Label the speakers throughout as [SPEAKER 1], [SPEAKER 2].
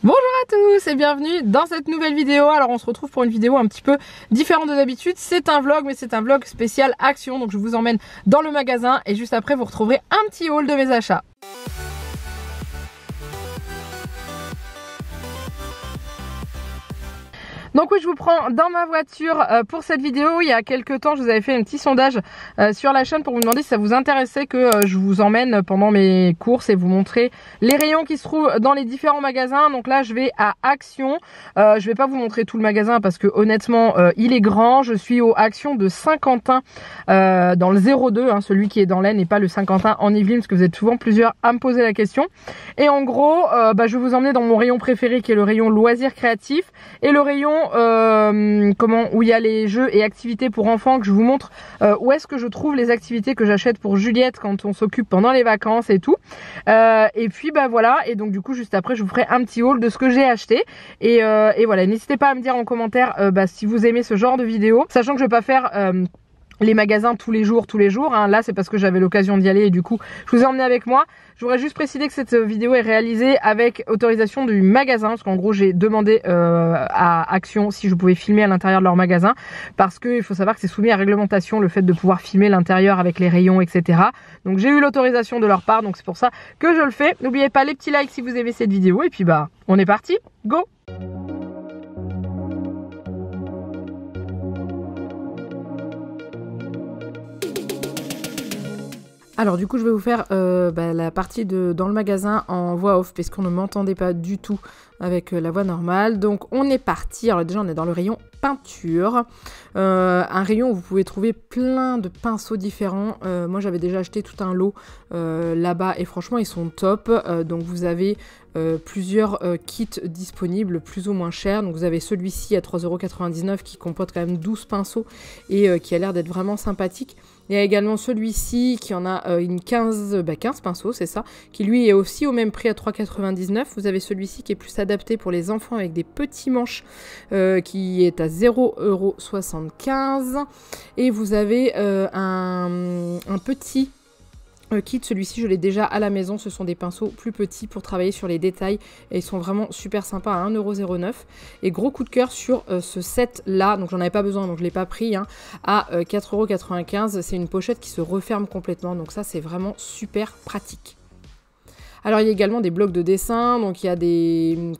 [SPEAKER 1] Bonjour à tous et bienvenue dans cette nouvelle vidéo. Alors on se retrouve pour une vidéo un petit peu différente de d'habitude. C'est un vlog, mais c'est un vlog spécial action. Donc je vous emmène dans le magasin et juste après vous retrouverez un petit haul de mes achats. Donc oui, je vous prends dans ma voiture pour cette vidéo. Il y a quelques temps, je vous avais fait un petit sondage sur la chaîne pour vous demander si ça vous intéressait que je vous emmène pendant mes courses et vous montrer les rayons qui se trouvent dans les différents magasins. Donc là, je vais à Action. Je vais pas vous montrer tout le magasin parce que honnêtement, il est grand. Je suis au Action de Saint-Quentin dans le 02, hein, celui qui est dans l'Aisne et pas le Saint-Quentin en Yvelines parce que vous êtes souvent plusieurs à me poser la question. Et en gros, je vais vous emmener dans mon rayon préféré qui est le rayon loisirs créatifs et le rayon où il y a les jeux et activités pour enfants, que je vous montre où est-ce que je trouve les activités que j'achète pour Juliette quand on s'occupe pendant les vacances et tout. Et puis voilà, et donc du coup juste après je vous ferai un petit haul de ce que j'ai acheté et voilà, n'hésitez pas à me dire en commentaire si vous aimez ce genre de vidéo, sachant que je vais pas faire les magasins tous les jours, hein. Là c'est parce que j'avais l'occasion d'y aller et du coup je vous ai emmené avec moi. Je voudrais juste préciser que cette vidéo est réalisée avec autorisation du magasin, parce qu'en gros j'ai demandé à Action si je pouvais filmer à l'intérieur de leur magasin, parce qu'il faut savoir que c'est soumis à réglementation le fait de pouvoir filmer l'intérieur avec les rayons, etc. Donc j'ai eu l'autorisation de leur part, donc c'est pour ça que je le fais. N'oubliez pas les petits likes si vous aimez cette vidéo et puis on est parti, go! Alors du coup je vais vous faire la partie dans le magasin en voix off parce qu'on ne m'entendait pas du tout avec la voix normale. Donc on est parti, alors déjà on est dans le rayon peinture, un rayon où vous pouvez trouver plein de pinceaux différents. Moi j'avais déjà acheté tout un lot là-bas et franchement ils sont top. Donc vous avez plusieurs kits disponibles plus ou moins chers. Donc vous avez celui-ci à 3,99 € qui comporte quand même 12 pinceaux et qui a l'air d'être vraiment sympathique. Il y a également celui-ci qui en a 15 pinceaux, c'est ça, qui lui est aussi au même prix à 3,99 €. Vous avez celui-ci qui est plus adapté pour les enfants avec des petits manches qui est à 0,75 €. Et vous avez un petit kit, celui-ci je l'ai déjà à la maison, ce sont des pinceaux plus petits pour travailler sur les détails et ils sont vraiment super sympas à 1,09 €. Et gros coup de cœur sur ce set là, donc j'en avais pas besoin donc je l'ai pas pris, hein, à 4,95 €. C'est une pochette qui se referme complètement, donc ça c'est vraiment super pratique. Alors il y a également des blocs de dessin, donc il y a des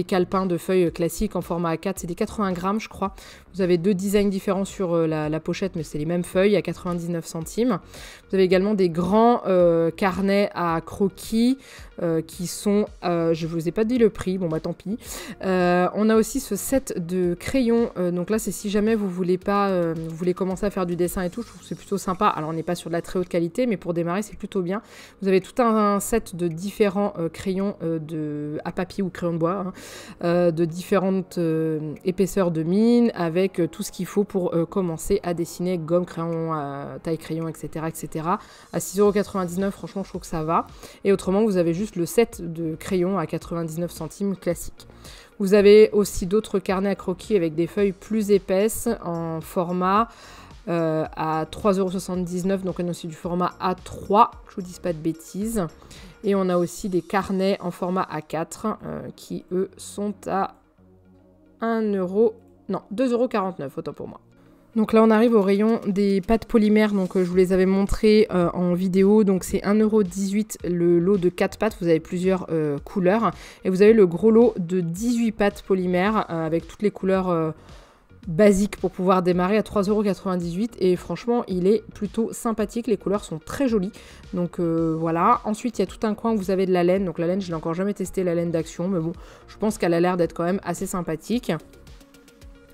[SPEAKER 1] calepins de feuilles classiques en format A4, c'est des 80 grammes je crois. Vous avez deux designs différents sur la pochette, mais c'est les mêmes feuilles à 99 centimes. Vous avez également des grands carnets à croquis qui sont, je vous ai pas dit le prix, bon bah tant pis. On a aussi ce set de crayons, donc là c'est si jamais vous voulez commencer à faire du dessin et tout, je trouve que c'est plutôt sympa. Alors on n'est pas sur de la très haute qualité, mais pour démarrer c'est plutôt bien. Vous avez tout un set de différents crayons à papier ou crayon de bois, hein, de différentes épaisseurs de mine, avec tout ce qu'il faut pour commencer à dessiner, gomme, crayon, taille crayon, etc. etc. À 6,99 €, franchement je trouve que ça va. Et autrement vous avez juste le set de crayons à 99 centimes classique. Vous avez aussi d'autres carnets à croquis avec des feuilles plus épaisses en format à 3,79 €, donc on a aussi du format A3, que je vous dise pas de bêtises. Et on a aussi des carnets en format A4 qui eux sont à 2,49 €, autant pour moi. Donc là on arrive au rayon des pâtes polymères, donc je vous les avais montrées en vidéo, donc c'est 1,18 € le lot de 4 pâtes, vous avez plusieurs couleurs, et vous avez le gros lot de 18 pâtes polymères avec toutes les couleurs basiques pour pouvoir démarrer à 3,98 € et franchement il est plutôt sympathique, les couleurs sont très jolies, donc voilà. Ensuite il y a tout un coin où vous avez de la laine, donc la laine je l'ai encore jamais testé, la laine d'Action, mais bon je pense qu'elle a l'air d'être quand même assez sympathique.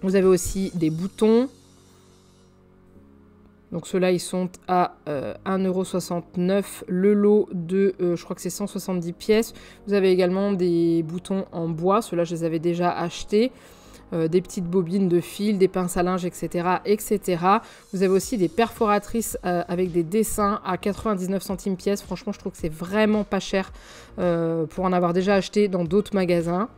[SPEAKER 1] Vous avez aussi des boutons. Donc ceux-là, ils sont à 1,69 € le lot de, je crois que c'est 170 pièces. Vous avez également des boutons en bois. Ceux-là, je les avais déjà achetés. Des petites bobines de fil, des pinces à linge, etc., etc. Vous avez aussi des perforatrices avec des dessins à 99 centimes pièce. Franchement, je trouve que c'est vraiment pas cher pour en avoir déjà acheté dans d'autres magasins.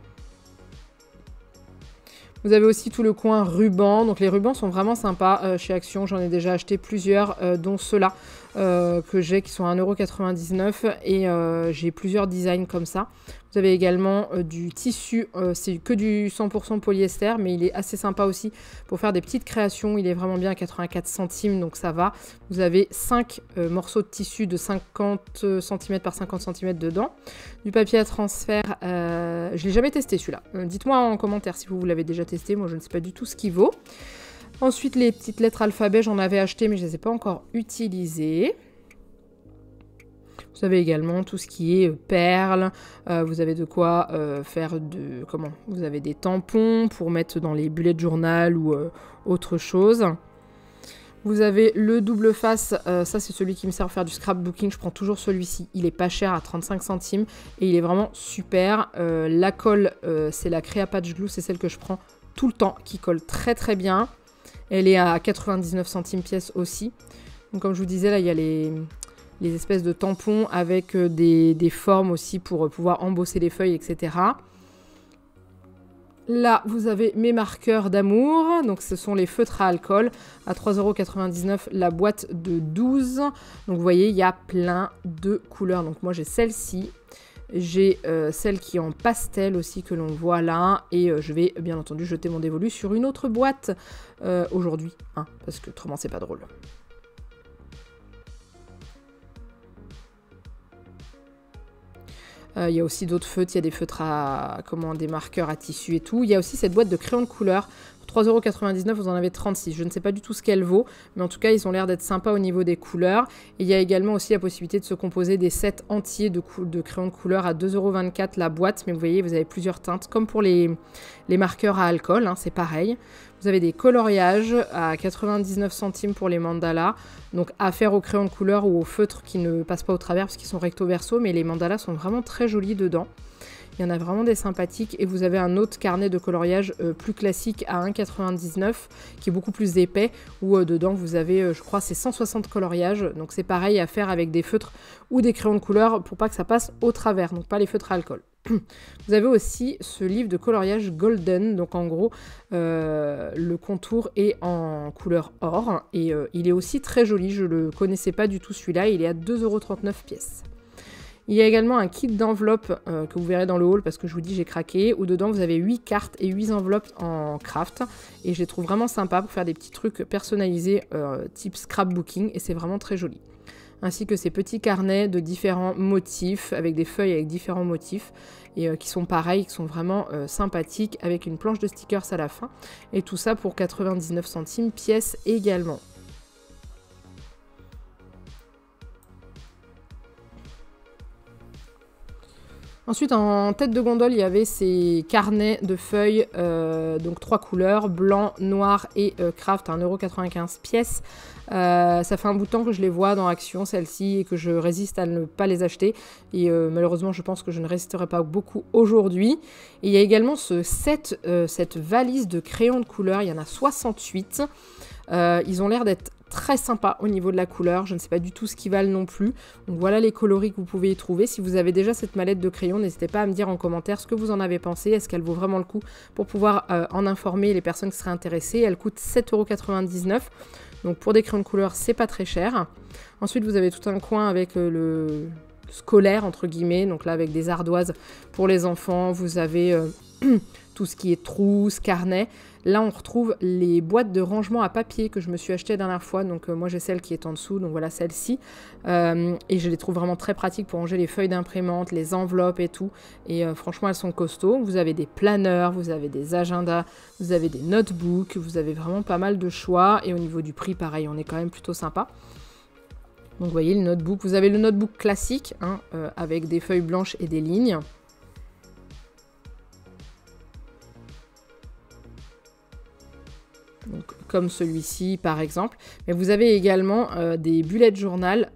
[SPEAKER 1] Vous avez aussi tout le coin ruban, donc les rubans sont vraiment sympas chez Action, j'en ai déjà acheté plusieurs, dont ceux-là. que j'ai qui sont à 1,99 € et j'ai plusieurs designs comme ça. Vous avez également du tissu, c'est que du 100% polyester, mais il est assez sympa aussi pour faire des petites créations. Il est vraiment bien à 84 centimes, donc ça va. Vous avez 5 morceaux de tissu de 50 cm par 50 cm dedans. Du papier à transfert, je ne l'ai jamais testé celui-là. Dites-moi en commentaire si vous l'avez déjà testé, moi je ne sais pas du tout ce qu'il vaut. Ensuite, les petites lettres alphabet, j'en avais acheté, mais je ne les ai pas encore utilisées. Vous avez également tout ce qui est perles, vous avez de quoi faire de... Comment? Vous avez des tampons pour mettre dans les bullet journal ou autre chose. Vous avez le double face, ça c'est celui qui me sert à faire du scrapbooking, je prends toujours celui-ci, il est pas cher à 35 centimes et il est vraiment super. La colle, c'est la Créa Patch Glue, c'est celle que je prends tout le temps, qui colle très très bien. Elle est à 99 centimes pièce aussi. Donc comme je vous disais, là il y a les espèces de tampons avec des formes aussi pour pouvoir embosser les feuilles, etc. Là, vous avez mes marqueurs d'amour. Donc, ce sont les feutres à alcool à 3,99 € la boîte de 12. Donc, vous voyez, il y a plein de couleurs. Donc, moi, j'ai celle-ci. J'ai celle qui est en pastel aussi que l'on voit là. Et je vais, bien entendu, jeter mon dévolu sur une autre boîte aujourd'hui. Hein, parce que autrement, c'est pas drôle. Il y a aussi d'autres feutres, il y a des feutres à... des marqueurs à tissu et tout. Il y a aussi cette boîte de crayons de couleur. Pour 3,99 €, vous en avez 36. Je ne sais pas du tout ce qu'elle vaut, mais en tout cas, ils ont l'air d'être sympas au niveau des couleurs. Et il y a également aussi la possibilité de se composer des sets entiers de crayons de couleur à 2,24 € la boîte. Mais vous voyez, vous avez plusieurs teintes, comme pour les marqueurs à alcool, hein, c'est pareil. Vous avez des coloriages à 99 centimes pour les mandalas. Donc à faire au crayon de couleur ou au feutre qui ne passe pas au travers parce qu'ils sont recto verso. Mais les mandalas sont vraiment très jolis dedans. Il y en a vraiment des sympathiques. Et vous avez un autre carnet de coloriage plus classique à 1,99 € qui est beaucoup plus épais. Où dedans vous avez, je crois, c'est 160 coloriages. Donc c'est pareil à faire avec des feutres ou des crayons de couleur pour pas que ça passe au travers. Donc pas les feutres à alcool. Vous avez aussi ce livre de coloriage golden, donc en gros le contour est en couleur or et il est aussi très joli, je le connaissais pas du tout celui-là, il est à 2,39 € pièce. Il y a également un kit d'enveloppes que vous verrez dans le haul parce que je vous dis j'ai craqué, où dedans vous avez 8 cartes et 8 enveloppes en craft et je les trouve vraiment sympas pour faire des petits trucs personnalisés type scrapbooking et c'est vraiment très joli. Ainsi que ces petits carnets de différents motifs, avec des feuilles avec différents motifs, et qui sont pareils, qui sont vraiment sympathiques, avec une planche de stickers à la fin, et tout ça pour 99 centimes pièce également. Ensuite, en tête de gondole, il y avait ces carnets de feuilles, donc 3 couleurs, blanc, noir et craft à 1,95 € pièce. Ça fait un bout de temps que je les vois dans Action, celles-ci, et que je résiste à ne pas les acheter. Et malheureusement, je pense que je ne résisterai pas beaucoup aujourd'hui. Et il y a également cette valise de crayons de couleur, il y en a 68. Ils ont l'air d'être très sympa au niveau de la couleur, je ne sais pas du tout ce qu'ils valent non plus. Donc voilà les coloris que vous pouvez y trouver. Si vous avez déjà cette mallette de crayons, n'hésitez pas à me dire en commentaire ce que vous en avez pensé. Est-ce qu'elle vaut vraiment le coup pour pouvoir en informer les personnes qui seraient intéressées. Elle coûte 7,99 €. Donc pour des crayons de couleur, c'est pas très cher. Ensuite, vous avez tout un coin avec le scolaire, entre guillemets. Donc là, avec des ardoises pour les enfants. Vous avez tout ce qui est trousse, carnet. Là, on retrouve les boîtes de rangement à papier que je me suis achetée la dernière fois. Donc, moi, j'ai celle qui est en dessous. Donc, voilà, celle-ci. Et je les trouve vraiment très pratiques pour ranger les feuilles d'imprimante, les enveloppes et tout. Et franchement, elles sont costauds. Vous avez des planeurs, vous avez des agendas, vous avez des notebooks. Vous avez vraiment pas mal de choix. Et au niveau du prix, pareil, on est quand même plutôt sympa. Donc, vous voyez le notebook. Vous avez le notebook classique, hein, avec des feuilles blanches et des lignes. Donc, comme celui-ci par exemple, mais vous avez également des bullet journal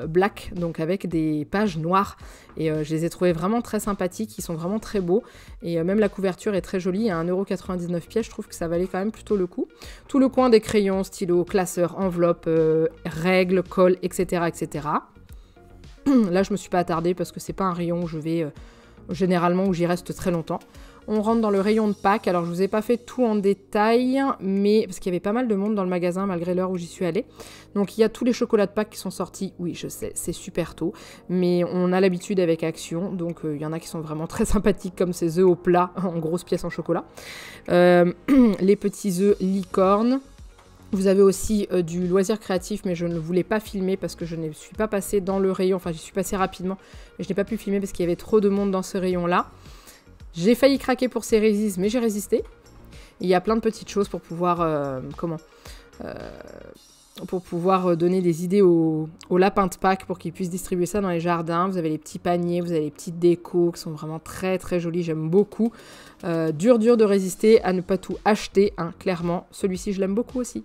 [SPEAKER 1] black, donc avec des pages noires, et je les ai trouvés vraiment très sympathiques, ils sont vraiment très beaux, et même la couverture est très jolie, à 1,99 € je trouve que ça valait quand même plutôt le coup. Tout le coin des crayons, stylos, classeurs, enveloppes, règles, colle, etc., etc. Là je me suis pas attardée parce que c'est pas un rayon où je vais généralement où j'y reste très longtemps. On rentre dans le rayon de Pâques. Alors je vous ai pas fait tout en détail, mais parce qu'il y avait pas mal de monde dans le magasin malgré l'heure où j'y suis allée. Donc il y a tous les chocolats de Pâques qui sont sortis. Oui, je sais, c'est super tôt, mais on a l'habitude avec Action. Donc il y en a qui sont vraiment très sympathiques, comme ces œufs au plat en grosses pièces en chocolat. Les petits œufs licorne. Vous avez aussi du loisir créatif, mais je ne voulais pas filmer parce que je ne suis pas passée dans le rayon. Enfin, j'y suis passée rapidement, mais je n'ai pas pu filmer parce qu'il y avait trop de monde dans ce rayon-là. J'ai failli craquer pour ces Résis, mais j'ai résisté. Il y a plein de petites choses pour pouvoir, donner des idées aux lapins de Pâques pour qu'ils puissent distribuer ça dans les jardins. Vous avez les petits paniers, vous avez les petites décos qui sont vraiment très très jolies, j'aime beaucoup. Dur de résister à ne pas tout acheter, hein, clairement. Celui-ci, je l'aime beaucoup aussi.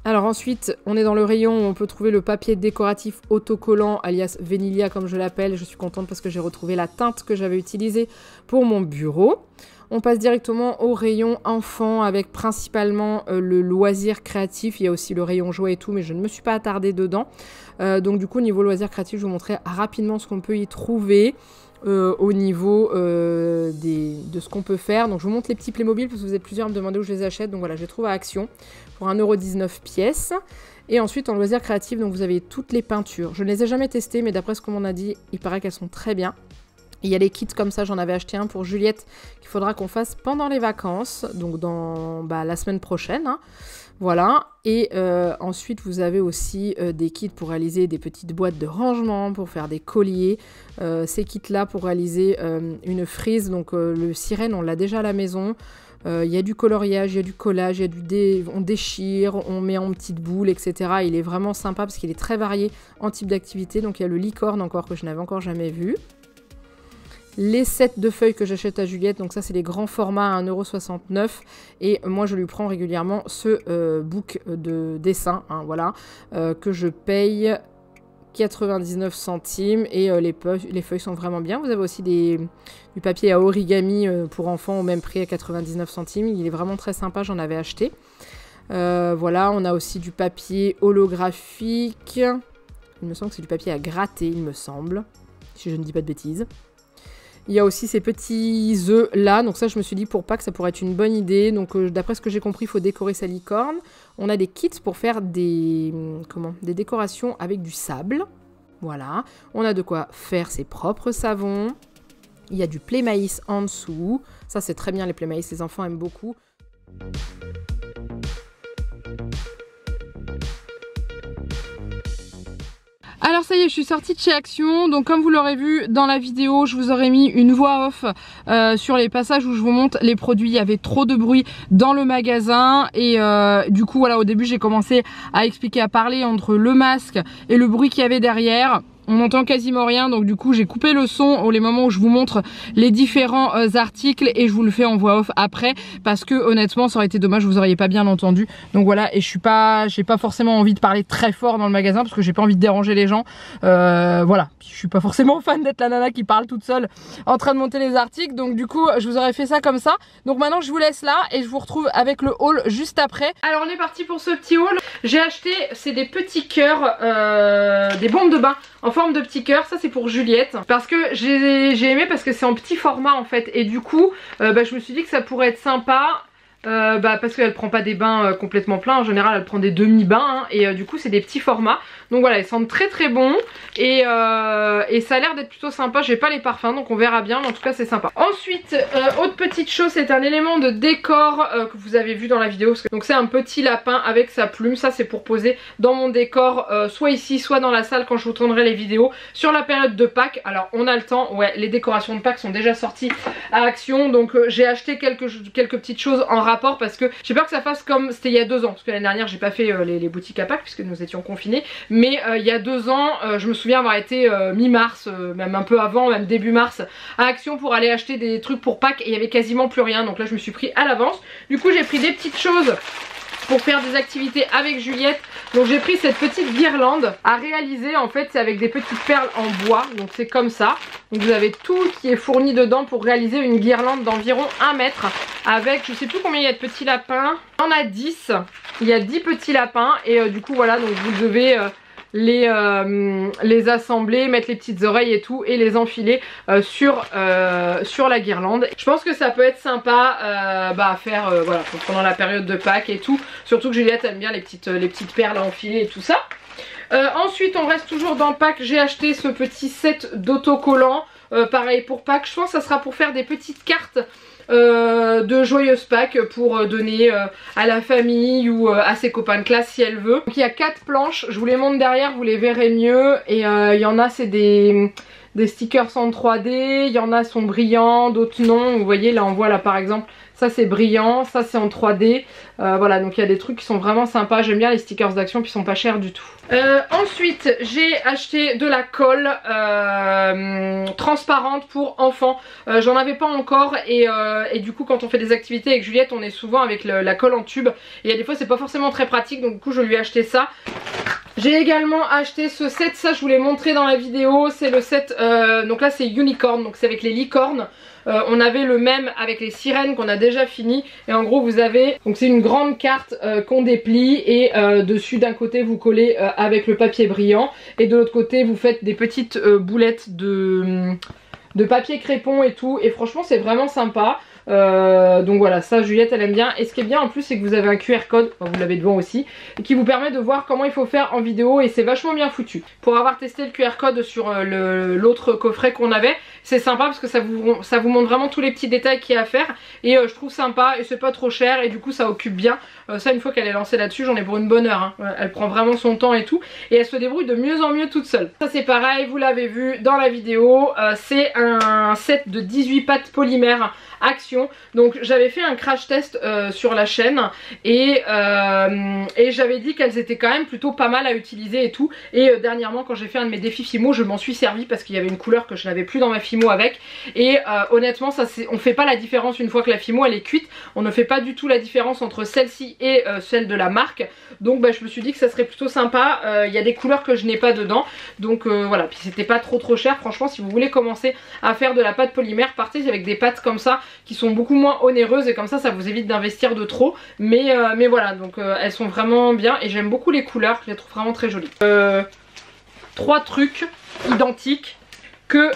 [SPEAKER 1] Alors ensuite, on est dans le rayon où on peut trouver le papier décoratif autocollant, alias Vanilla comme je l'appelle. Je suis contente parce que j'ai retrouvé la teinte que j'avais utilisée pour mon bureau. On passe directement au rayon enfant avec principalement le loisir créatif. Il y a aussi le rayon jouet et tout, mais je ne me suis pas attardée dedans. Donc du coup, niveau loisir créatif, je vous montrerai rapidement ce qu'on peut y trouver. Au niveau de ce qu'on peut faire. Donc je vous montre les petits Playmobil parce que vous êtes plusieurs à me demander où je les achète. Donc voilà, je les trouve à Action pour 1,19 € pièce. Et ensuite en loisir créatif, donc vous avez toutes les peintures. Je ne les ai jamais testées, mais d'après ce qu'on m'en a dit, il paraît qu'elles sont très bien. Il y a les kits comme ça, j'en avais acheté un pour Juliette qu'il faudra qu'on fasse pendant les vacances, donc dans la semaine prochaine. Hein. Voilà, et ensuite vous avez aussi des kits pour réaliser des petites boîtes de rangement, pour faire des colliers. Ces kits-là pour réaliser une frise, donc le sirène on l'a déjà à la maison. Il y a du coloriage, il y a du collage, il y a on déchire, on met en petites boules, etc. Il est vraiment sympa parce qu'il est très varié en type d'activité. Donc il y a le licorne encore que je n'avais encore jamais vu. Les sets de feuilles que j'achète à Juliette, donc ça c'est les grands formats à 1,69 €. Et moi je lui prends régulièrement ce book de dessin, hein, voilà, que je paye 99 centimes. Et les feuilles sont vraiment bien. Vous avez aussi du papier à origami pour enfants au même prix à 99 centimes. Il est vraiment très sympa, j'en avais acheté. Voilà, on a aussi du papier holographique. Il me semble que c'est du papier à gratter, il me semble, si je ne dis pas de bêtises. Il y a aussi ces petits œufs là, donc ça je me suis dit pour Pâques ça pourrait être une bonne idée. Donc d'après ce que j'ai compris, il faut décorer sa licorne. On a des kits pour faire des décorations avec du sable. Voilà, on a de quoi faire ses propres savons. Il y a du play maïs en dessous. Ça c'est très bien les play maïs, les enfants aiment beaucoup. Alors ça y est, je suis sortie de chez Action, donc comme vous l'aurez vu dans la vidéo, je vous aurais mis une voix off sur les passages où je vous montre les produits. Il y avait trop de bruit dans le magasin et du coup voilà, au début j'ai commencé à expliquer, à parler entre le masque et le bruit qu'il y avait derrière. On n'entend quasiment rien, donc du coup j'ai coupé le son les moments où je vous montre les différents articles et je vous le fais en voix off après parce que honnêtement ça aurait été dommage, vous auriez pas bien entendu. Donc voilà, et j'ai pas forcément envie de parler très fort dans le magasin parce que j'ai pas envie de déranger les gens. Voilà, je suis pas forcément fan d'être la nana qui parle toute seule en train de monter les articles, donc du coup je vous aurais fait ça comme ça. Donc maintenant je vous laisse là et je vous retrouve avec le haul juste après. Alors on est parti pour ce petit haul. J'ai acheté, c'est des petits cœurs, des bombes de bain en forme de petits cœurs. Ça c'est pour Juliette parce que j'ai aimé parce que c'est en petit format en fait et du coup je me suis dit que ça pourrait être sympa. Parce qu'elle prend pas des bains complètement pleins, en général elle prend des demi-bains hein, et du coup c'est des petits formats. Donc voilà, ils sentent très très bon et ça a l'air d'être plutôt sympa. J'ai pas les parfums donc on verra bien, mais en tout cas c'est sympa. Ensuite, autre petite chose, c'est un élément de décor que vous avez vu dans la vidéo. Donc c'est un petit lapin avec sa plume, ça c'est pour poser dans mon décor, soit ici soit dans la salle quand je vous tournerai les vidéos sur la période de Pâques. Alors on a le temps, ouais, les décorations de Pâques sont déjà sorties à Action, donc j'ai acheté quelques petites choses en rapport parce que j'ai peur que ça fasse comme c'était il y a 2 ans, parce que l'année dernière j'ai pas fait les boutiques à Pâques puisque nous étions confinés, mais il y a 2 ans je me souviens avoir été mi-mars, même un peu avant, même début mars à Action pour aller acheter des trucs pour Pâques et il y avait quasiment plus rien, donc là je me suis pris à l'avance. Du coup j'ai pris des petites choses pour faire des activités avec Juliette. Donc j'ai pris cette petite guirlande à réaliser. En fait c'est avec des petites perles en bois, donc c'est comme ça. Donc vous avez tout qui est fourni dedans pour réaliser une guirlande d'environ 1 mètre avec je sais plus combien il y a de petits lapins. Il y en a 10, il y a 10 petits lapins et du coup voilà, donc vous devez les assembler, mettre les petites oreilles et tout et les enfiler sur la guirlande. Je pense que ça peut être sympa à faire voilà, pendant la période de Pâques et tout, surtout que Juliette aime bien les petites perles à enfiler et tout ça. Ensuite on reste toujours dans Pâques, j'ai acheté ce petit set d'autocollants, pareil pour Pâques. Je pense que ça sera pour faire des petites cartes de joyeuses Pâques pour donner à la famille ou à ses copains de classe si elle veut. Donc il y a 4 planches, je vous les montre derrière, vous les verrez mieux. Et il y en a c'est des stickers en 3D, il y en a sont brillants, d'autres non. Vous voyez là on voit là par exemple, ça c'est brillant, ça c'est en 3D. Voilà, donc il y a des trucs qui sont vraiment sympas. J'aime bien les stickers d'action puis ils sont pas chers du tout. Ensuite j'ai acheté de la colle transparente pour enfants. J'en avais pas encore et du coup quand on fait des activités avec Juliette on est souvent avec la colle en tube. Et il y a des fois c'est pas forcément très pratique, donc du coup je lui ai acheté ça. J'ai également acheté ce set, ça je vous l'ai montré dans la vidéo, c'est le set, donc là c'est Unicorn, donc c'est avec les licornes. On avait le même avec les sirènes qu'on a déjà fini et en gros vous avez, donc c'est une grande carte qu'on déplie et dessus d'un côté vous collez avec le papier brillant et de l'autre côté vous faites des petites boulettes de papier crépon et tout et franchement c'est vraiment sympa. Donc voilà, ça Juliette elle aime bien. Et ce qui est bien en plus c'est que vous avez un QR code, enfin, vous l'avez devant aussi, qui vous permet de voir comment il faut faire en vidéo et c'est vachement bien foutu. Pour avoir testé le QR code sur l'autre coffret qu'on avait, c'est sympa parce que ça vous montre vraiment tous les petits détails qu'il y a à faire et je trouve sympa et c'est pas trop cher et du coup ça occupe bien. Ça une fois qu'elle est lancée là-dessus j'en ai pour une bonne heure, hein. Elle prend vraiment son temps et tout et elle se débrouille de mieux en mieux toute seule. Ça c'est pareil, vous l'avez vu dans la vidéo, c'est un set de 18 pâtes polymères Action. Donc j'avais fait un crash test sur la chaîne et j'avais dit qu'elles étaient quand même plutôt pas mal à utiliser et tout. Et dernièrement quand j'ai fait un de mes défis Fimo je m'en suis servi parce qu'il y avait une couleur que je n'avais plus dans ma Fimo avec. Et honnêtement ça on fait pas la différence une fois que la Fimo elle est cuite. On ne fait pas du tout la différence entre celle-ci et celle de la marque. Donc je me suis dit que ça serait plutôt sympa. Il y a des couleurs que je n'ai pas dedans. Donc voilà, puis c'était pas trop cher. Franchement si vous voulez commencer à faire de la pâte polymère, partez avec des pâtes comme ça qui sont beaucoup moins onéreuses et comme ça vous évite d'investir de trop. Mais voilà, donc elles sont vraiment bien et j'aime beaucoup les couleurs, je les trouve vraiment très jolies. 3 trucs identiques que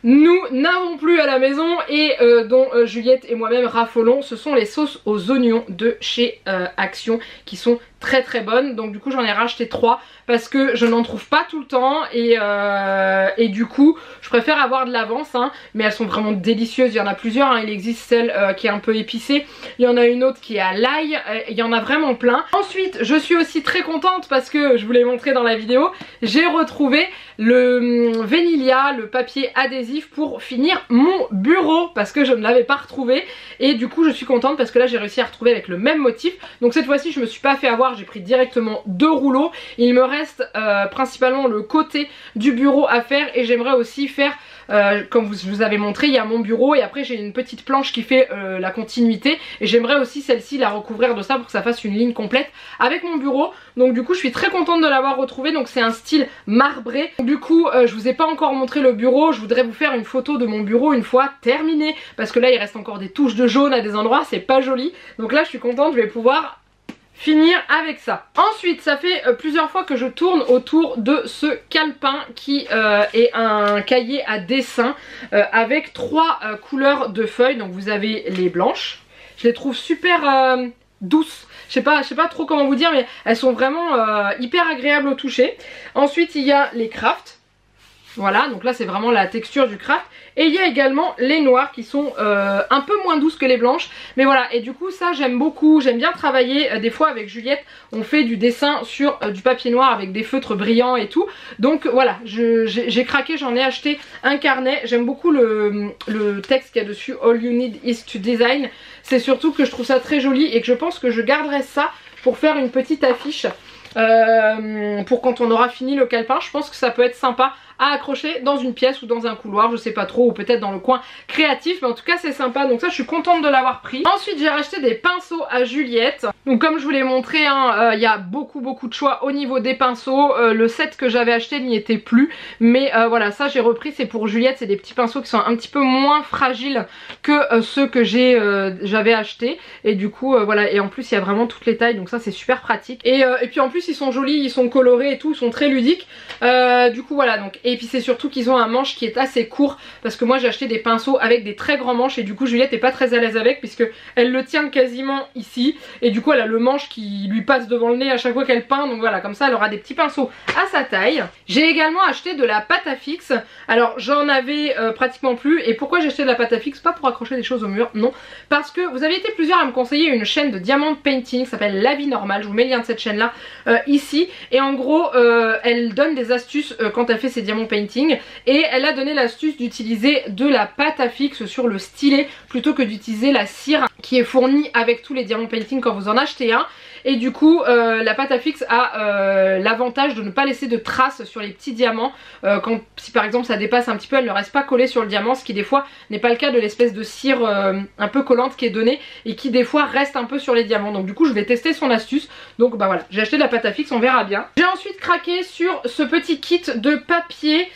[SPEAKER 1] nous n'avons plus à la maison et dont Juliette et moi-même raffolons, ce sont les sauces aux oignons de chez Action qui sont très bonnes. Donc du coup j'en ai racheté 3 parce que je n'en trouve pas tout le temps et du coup je préfère avoir de l'avance, hein, mais elles sont vraiment délicieuses. Il y en a plusieurs, hein. Il existe celle qui est un peu épicée, il y en a une autre qui est à l'ail, il y en a vraiment plein. Ensuite je suis aussi très contente parce que je vous l'ai montré dans la vidéo, j'ai retrouvé le Venilia, le papier adhésif pour finir mon bureau parce que je ne l'avais pas retrouvé et du coup je suis contente parce que là j'ai réussi à retrouver avec le même motif. Donc cette fois-ci je me suis pas fait avoir, j'ai pris directement 2 rouleaux. Il me reste principalement le côté du bureau à faire et j'aimerais aussi faire comme je vous avais montré, il y a mon bureau et après j'ai une petite planche qui fait la continuité et j'aimerais aussi celle-ci la recouvrir de ça pour que ça fasse une ligne complète avec mon bureau. Donc du coup je suis très contente de l'avoir retrouvé. Donc c'est un style marbré. Du coup je vous ai pas encore montré le bureau, je voudrais vous faire une photo de mon bureau une fois terminé parce que là il reste encore des touches de jaune à des endroits, c'est pas joli. Donc là je suis contente, je vais pouvoir finir avec ça. Ensuite ça fait plusieurs fois que je tourne autour de ce calepin qui est un cahier à dessin avec 3 couleurs de feuilles. Donc vous avez les blanches, je les trouve super douces, je sais pas trop comment vous dire, mais elles sont vraiment hyper agréables au toucher. Ensuite il y a les crafts. Voilà, donc là c'est vraiment la texture du craft. Et il y a également les noirs qui sont un peu moins douces que les blanches. Mais voilà, et du coup ça j'aime beaucoup. J'aime bien travailler, des fois avec Juliette on fait du dessin sur du papier noir avec des feutres brillants et tout. Donc voilà, j'ai craqué, j'en ai acheté un carnet. J'aime beaucoup le texte qu'il y a dessus, All you need is to design. C'est surtout que je trouve ça très joli et que je pense que je garderai ça pour faire une petite affiche. Pour quand on aura fini le calepin. Je pense que ça peut être sympa à accrocher dans une pièce ou dans un couloir, je sais pas trop, ou peut-être dans le coin créatif, mais en tout cas c'est sympa, donc ça je suis contente de l'avoir pris. Ensuite j'ai racheté des pinceaux à Juliette, donc comme je vous l'ai montré, hein, y a beaucoup de choix au niveau des pinceaux. Le set que j'avais acheté n'y était plus, mais voilà, ça j'ai repris, c'est pour Juliette, c'est des petits pinceaux qui sont un petit peu moins fragiles que ceux que j'avais achetés, et du coup voilà, et en plus il y a vraiment toutes les tailles, donc ça c'est super pratique, et puis en plus ils sont jolis, ils sont colorés et tout, ils sont très ludiques, du coup voilà, donc, et puis c'est surtout qu'ils ont un manche qui est assez court, parce que moi j'ai acheté des pinceaux avec des très grands manches, et du coup Juliette est pas très à l'aise avec, puisque elle le tient quasiment ici, et du coup elle a le manche qui lui passe devant le nez à chaque fois qu'elle peint, donc voilà, comme ça elle aura des petits pinceaux à sa taille. J'ai également acheté de la pâte à fixe, alors j'en avais pratiquement plus, et pourquoi j'ai acheté de la pâte à fixe? Pas pour accrocher des choses au mur, non, parce que vous avez été plusieurs à me conseiller une chaîne de diamant painting, ça s'appelle La Vie Normale, je vous mets le lien de cette chaîne là ici, et en gros elle donne des astuces quand elle fait ses diamants painting, et elle a donné l'astuce d'utiliser de la pâte à fixe sur le stylet plutôt que d'utiliser la cire qui est fournie avec tous les diamants painting quand vous en achetez un. Et du coup la pâte à fixe a l'avantage de ne pas laisser de traces sur les petits diamants, si par exemple ça dépasse un petit peu, elle ne reste pas collée sur le diamant, ce qui des fois n'est pas le cas de l'espèce de cire un peu collante qui est donnée et qui des fois reste un peu sur les diamants. Donc du coup je vais tester son astuce, donc bah voilà, j'ai acheté de la pâte à fixe, on verra bien. J'ai ensuite craqué sur ce petit kit de papier,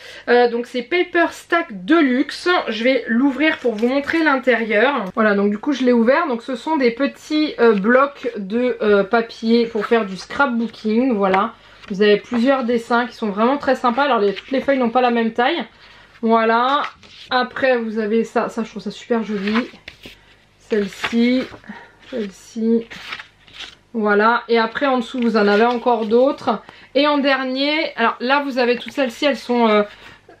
[SPEAKER 1] donc c'est Paper Stack Deluxe, je vais l'ouvrir pour vous montrer l'intérieur. Voilà, donc du coup je l'ai ouvert, donc ce sont des petits blocs de papier pour faire du scrapbooking, voilà. Vous avez plusieurs dessins qui sont vraiment très sympas, alors toutes les feuilles n'ont pas la même taille. Voilà, après vous avez ça je trouve ça super joli, celle-ci, voilà, et après en dessous vous en avez encore d'autres, et en dernier, alors là vous avez toutes celles-ci, elles sont,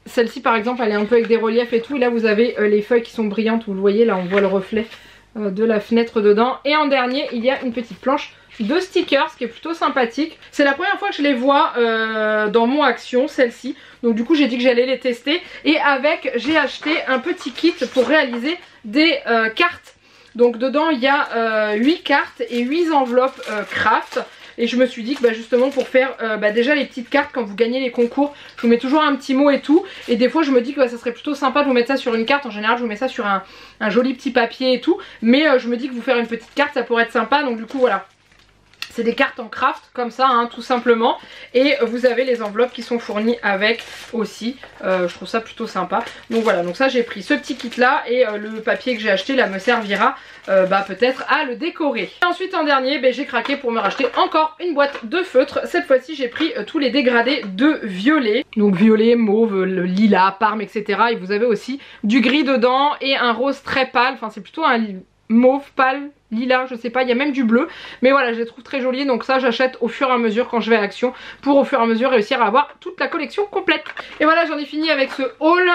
[SPEAKER 1] celle-ci par exemple elle est un peu avec des reliefs et tout, et là vous avez les feuilles qui sont brillantes, vous le voyez là on voit le reflet de la fenêtre dedans, et en dernier il y a une petite planche de stickers qui est plutôt sympathique. C'est la première fois que je les vois dans mon action, celle-ci, donc du coup j'ai dit que j'allais les tester, et avec j'ai acheté un petit kit pour réaliser des cartes. Donc dedans il y a 8 cartes et 8 enveloppes craft. Et je me suis dit que bah, justement pour faire déjà les petites cartes quand vous gagnez les concours, je vous mets toujours un petit mot et tout. Et des fois je me dis que bah, ça serait plutôt sympa de vous mettre ça sur une carte. En général je vous mets ça sur un joli petit papier et tout. Mais je me dis que vous faire une petite carte ça pourrait être sympa. Donc du coup voilà. C'est des cartes en craft comme ça hein, tout simplement, et vous avez les enveloppes qui sont fournies avec aussi, je trouve ça plutôt sympa. Donc voilà, donc ça j'ai pris ce petit kit là, et le papier que j'ai acheté là me servira peut-être à le décorer. Et ensuite en dernier j'ai craqué pour me racheter encore une boîte de feutres. Cette fois-ci j'ai pris tous les dégradés de violet, donc violet, mauve, le lilas, parme etc. Et vous avez aussi du gris dedans et un rose très pâle, enfin c'est plutôt un mauve pâle, lilas, je sais pas, il y a même du bleu, mais voilà je les trouve très jolis, donc ça j'achète au fur et à mesure quand je vais à Action, pour au fur et à mesure réussir à avoir toute la collection complète. Et voilà, j'en ai fini avec ce haul.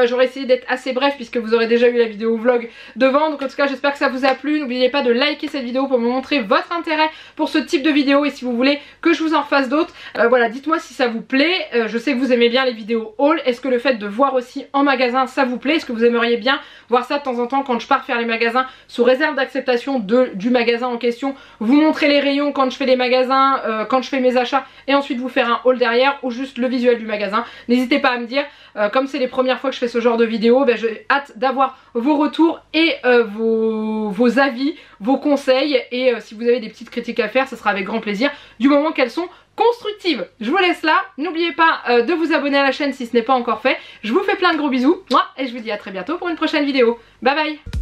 [SPEAKER 1] J'aurais essayé d'être assez bref puisque vous aurez déjà eu la vidéo vlog devant, donc en tout cas j'espère que ça vous a plu. N'oubliez pas de liker cette vidéo pour me montrer votre intérêt pour ce type de vidéo, et si vous voulez que je vous en refasse d'autres, voilà, dites-moi si ça vous plaît. Je sais que vous aimez bien les vidéos haul, est-ce que le fait de voir aussi en magasin ça vous plaît? Est-ce que vous aimeriez bien voir ça de temps en temps quand je pars faire les magasins, sous réserve d'acceptation du magasin en question, vous montrer les rayons quand je fais les magasins, quand je fais mes achats, et ensuite vous faire un haul derrière, ou juste le visuel du magasin. N'hésitez pas à me dire, comme c'est les premières fois que je fais ce genre de vidéo, j'ai hâte d'avoir vos retours et vos avis, vos conseils, et si vous avez des petites critiques à faire, ce sera avec grand plaisir, du moment qu'elles sont constructives. Je vous laisse là, n'oubliez pas de vous abonner à la chaîne si ce n'est pas encore fait. Je vous fais plein de gros bisous, et je vous dis à très bientôt pour une prochaine vidéo. Bye bye.